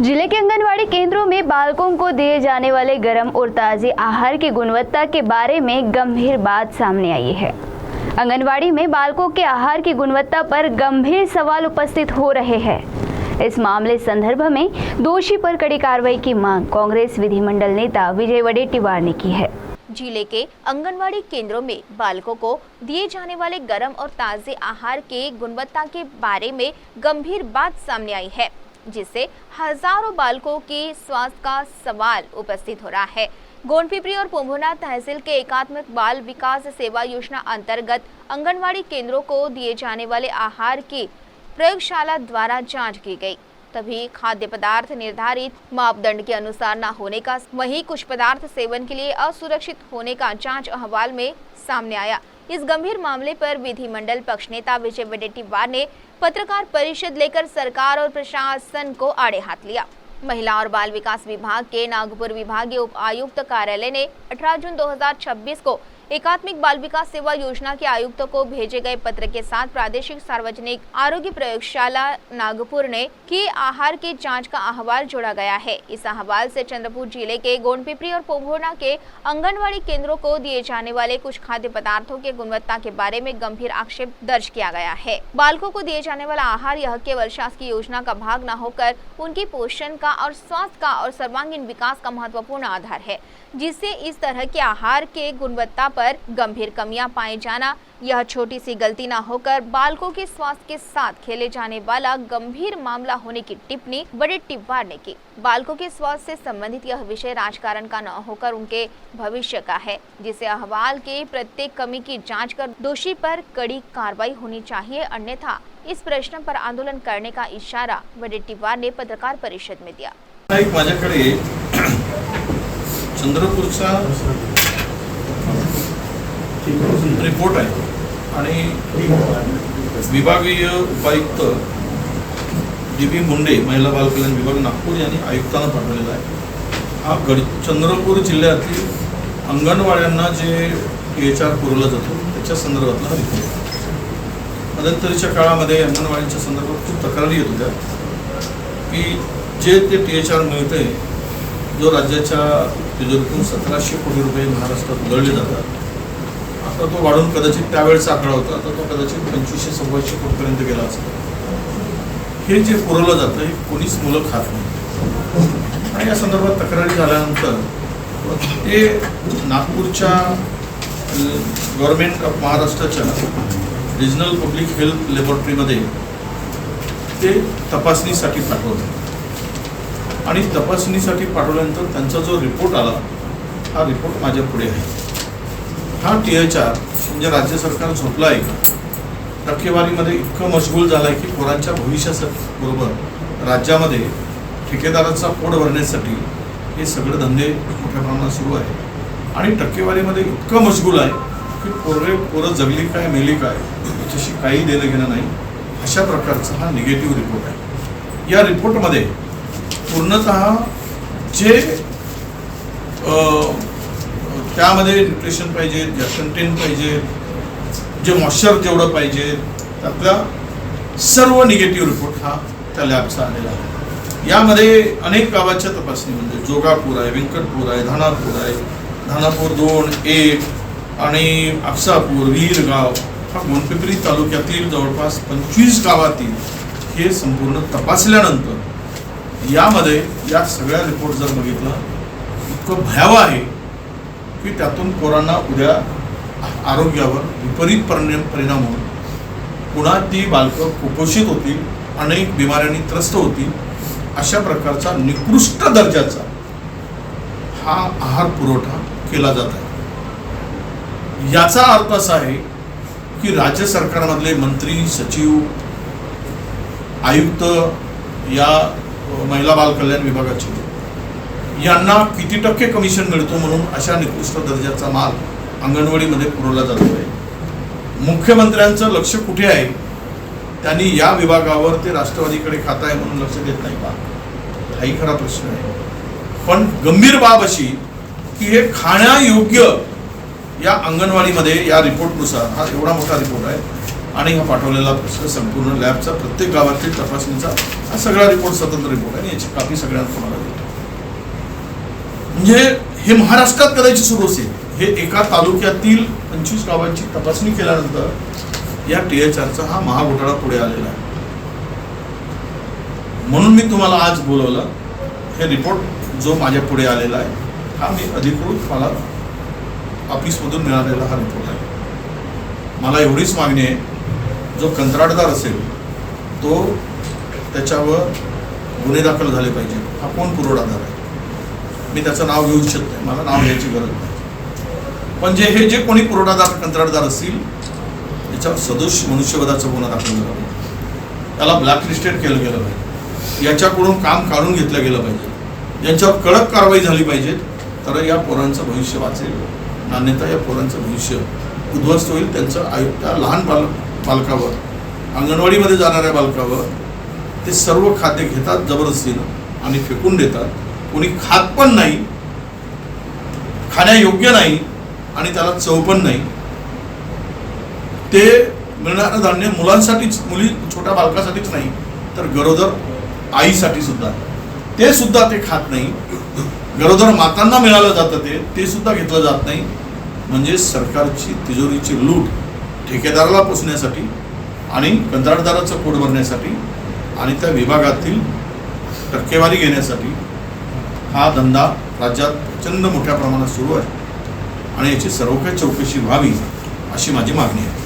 जिले के आंगनवाड़ी केंद्रों में बालकों को दिए जाने वाले गर्म और ताज़े आहार की गुणवत्ता के बारे में गंभीर बात सामने आई है। आंगनवाड़ी में बालकों के आहार की गुणवत्ता पर गंभीर सवाल उपस्थित हो रहे हैं। इस मामले संदर्भ में दोषी पर कड़ी कार्रवाई की मांग कांग्रेस विधिमंडल नेता विजय वडेट्टीवार ने की है। जिले के आंगनवाड़ी केंद्रों में बालकों को दिए जाने वाले गर्म और ताज़े आहार के गुणवत्ता के बारे में गंभीर बात सामने आई है, जिससे हजारों बालकों के स्वास्थ्य का सवाल उपस्थित हो रहा है। गोंडपिपरी और पोम्भोना तहसील के एकात्मक बाल विकास सेवा योजना अंतर्गत आंगनवाड़ी केंद्रों को दिए जाने वाले आहार की प्रयोगशाला द्वारा जांच की गई, तभी खाद्य पदार्थ निर्धारित मापदंड के अनुसार न होने का, वहीं कुछ पदार्थ सेवन के लिए असुरक्षित होने का जांच अहवाल में सामने आया। इस गंभीर मामले पर विधिमंडल पक्ष नेता विजय वडेट्टीवार ने पत्रकार परिषद लेकर सरकार और प्रशासन को आड़े हाथ लिया। महिला और बाल विकास विभाग के नागपुर विभागीय उप आयुक्त कार्यालय ने 18 जून 2026 को एकात्मिक बाल विकास सेवा योजना के आयुक्तों को भेजे गए पत्र के साथ प्रादेशिक सार्वजनिक आरोग्य प्रयोगशाला नागपुर ने की आहार की जांच का अहवाल जोड़ा गया है। इस अहवाल से चंद्रपुर जिले के गोंडपिपरी और पोम्भोना के आंगनवाड़ी केंद्रों को दिए जाने वाले कुछ खाद्य पदार्थों के गुणवत्ता के बारे में गंभीर आक्षेप दर्ज किया गया है। बालकों को दिए जाने वाला आहार यह केवल शासकीय योजना का भाग न होकर उनकी पोषण का और स्वास्थ्य का और सर्वांगीण विकास का महत्वपूर्ण आधार है, जिससे इस तरह के आहार के गुणवत्ता पर गंभीर कमियां पाए जाना यह छोटी सी गलती न होकर बालकों के स्वास्थ्य के साथ खेले जाने वाला गंभीर मामला होने की टिप्पणी वडेट्टीवार ने की। बालकों के स्वास्थ्य से संबंधित यह विषय राजकारण का न होकर उनके भविष्य का है, जिसे अहवाल के प्रत्येक कमी की जांच कर दोषी पर कड़ी कार्रवाई होनी चाहिए, अन्यथा इस प्रश्न पर आंदोलन करने का इशारा वडेट्टीवार ने पत्रकार परिषद में दिया। चंद्रपूरचा रिपोर्ट आहे आणि विभागीय उपायुक्त डी.बी. मुंडे महिला बाल कल्याण विभाग नागपूर यांनी आयुक्तांना पाठवलेला आहे। हा चंद्रपूर जिल्ह्यातील अंगणवाड्यांना जे THR पुरवला जातो त्याच्या संदर्भातला रिपोर्ट। मध्यंतरीच्या काळामध्ये अंगणवाडीच्या संदर्भात खूप तक्रारी येत होत्या की जे ते THR मिळते, जो राज्याच्या तिजोरीतून 1700 कोटी रुपये महाराष्ट्रात उधळले जातात, आता तो वाढून कदाचित त्यावेळेचा आकडा होता, आता तो कदाचित 2500-2600 कोटीपर्यंत गेला असेल। हे जे पुरवलं जातं हे कोणीच मुलं खात नाही आणि या संदर्भात तक्रारी झाल्यानंतर ते नागपूरच्या गव्हर्नमेंट ऑफ महाराष्ट्राच्या रिजनल पब्लिक हेल्थ लॅबोरेटरीमध्ये ते तपासणीसाठी पाठवलं आणि तपासणीसाठी पाठवल्यानंतर त्यांचा जो रिपोर्ट आला, हा रिपोर्ट माझ्या पुढे आहे। हा THR म्हणजे राज्य सरकार झोपलं आहे का? टक्केवारीमध्ये इतकं मशगूल झालं आहे की पोरांच्या भविष्याबरोबर राज्यामध्ये ठेकेदाराचा पोट भरण्यासाठी हे सगळे धंदे मोठ्या प्रमाणात सुरू आहे आणि टक्केवारीमध्ये इतकं मशगूल आहे की पोरं जगली काय मेली काय याच्याशी काही देणं घेणं नाही, अशा प्रकारचा हा निगेटिव्ह रिपोर्ट आहे। या रिपोर्टमध्ये पूर्णतः जे त्यामध्ये न्यूट्रिशन पाहिजे, जे कंटेंट पाहिजे, जे मॉइश्चर जेवढं पाहिजे, त्यातला सर्व निगेटिव्ह रिपोर्ट हा त्या लॅबचा आलेला आहे। यामध्ये अनेक गावाच्या तपासणी म्हणजे जोगापूर आहे, व्यंकटपूर आहे, धानापूर 2-1 आणि अक्सापूर, वीरगाव, हा गोंडपिपरी तालुक्यातील जवळपास 25 गावातील हे संपूर्ण तपासल्यानंतर यामध्ये या सगळ्या रिपोर्ट जर बघितला इतकं भयावह आहे की त्यातून पोरांना उद्या आरोग्यावर विपरीत परिणाम होऊन पुन्हा ती बालकं कुपोषित होतील, अनेक बिमाऱ्यांनी त्रस्त होतील, अशा प्रकारचा निकृष्ट दर्जाचा हा आहार पुरवठा केला जात आहे। याचा अर्थ असा आहे की राज्य सरकारमधले मंत्री, सचिव, आयुक्त या महिला बाल कल्याण विभागाचे यांना किती टक्के कमिशन मिळतो म्हणून अशा निकृष्ट दर्जाचा माल अंगणवाडीमध्ये पुरवला जातो आहे। मुख्यमंत्र्यांचं लक्ष कुठे आहे? त्यांनी या विभागावर ते राष्ट्रवादीकडे खात आहे म्हणून लक्ष देत नाही का? हाही खरा प्रश्न आहे। पण गंभीर बाब अशी की हे खाण्यायोग्य या अंगणवाडीमध्ये या रिपोर्टनुसार, हा एवढा मोठा रिपोर्ट आहे, आणि हा पाठवलेला प्रश्न संपूर्ण लॅबचा प्रत्येक गावातील तपासणीचा हा सगळा रिपोर्ट स्वतंत्र रिपोर्ट आहे आणि याची कापी सगळ्यांना तुम्हाला देतो. म्हणजे हे महाराष्ट्रात कदाचित सुरू असेल. हे एका तालुक्यातील 25 गावांची तपासणी केल्यानंतर या THRचा हा महाघोटाळा पुढे आलेला आहे. म्हणून मी तुम्हाला आज बोलवलं. हे रिपोर्ट जो माझ्या पुढे आलेला आहे हा मी अधिकृत मला ऑफिसमधून मिळालेला हा रिपोर्ट आहे. मला एवढीच मागणी आहे, जो कंत्राटदार असेल तो त्याच्यावर गुन्हे दाखल झाले पाहिजे. हा कोण पुरवठादार आहे मी त्याचं नाव घेऊ इच्छित नाही, मला नाव घ्यायची गरज नाही. पण हे जे कोणी पुरवठादार कंत्राटदार असतील त्याच्यावर सदोष मनुष्यवधाचा गुन्हा दाखल झाला पाहिजे. त्याला ब्लॅकलिस्टेड केलं गेलं पाहिजे. याच्याकडून काम काढून घेतलं गेलं पाहिजे. यांच्यावर कडक कारवाई झाली पाहिजे. तर या पोरांचं भविष्य वाचेल. नान्यता या पोरांचं भविष्य उद्ध्वस्त होईल. त्यांचं त्या लहान बालकावर, अंगणवाडीमध्ये जाणाऱ्या बालकावर ते सर्व खाद्य घेतात जबरदस्तीनं आणि फेकून देतात. कोणी खात पण नाही, खाण्यायोग्य नाही आणि त्याला चव पण नाही. ते मिळणारं धान्य मुलांसाठीच, छोट्या बालकासाठीच नाही तर गरोदर आईसाठी सुद्धा, ते सुद्धा ते खात नाही. गरोदर मातांना मिळालं जातं ते सुद्धा घेतलं जात नाही. म्हणजे सरकारची तिजोरीची लूट ठेकेदाराला पोचण्यासाठी आणि कंत्राटदाराचं पोट भरण्यासाठी आणि त्या विभागातील टक्केवारी घेण्यासाठी हा धंदा राज्यात प्रचंड मोठ्या प्रमाणात सुरू आहे आणि याची सर्वकाही चौकशी व्हावी अशी माझी मागणी आहे.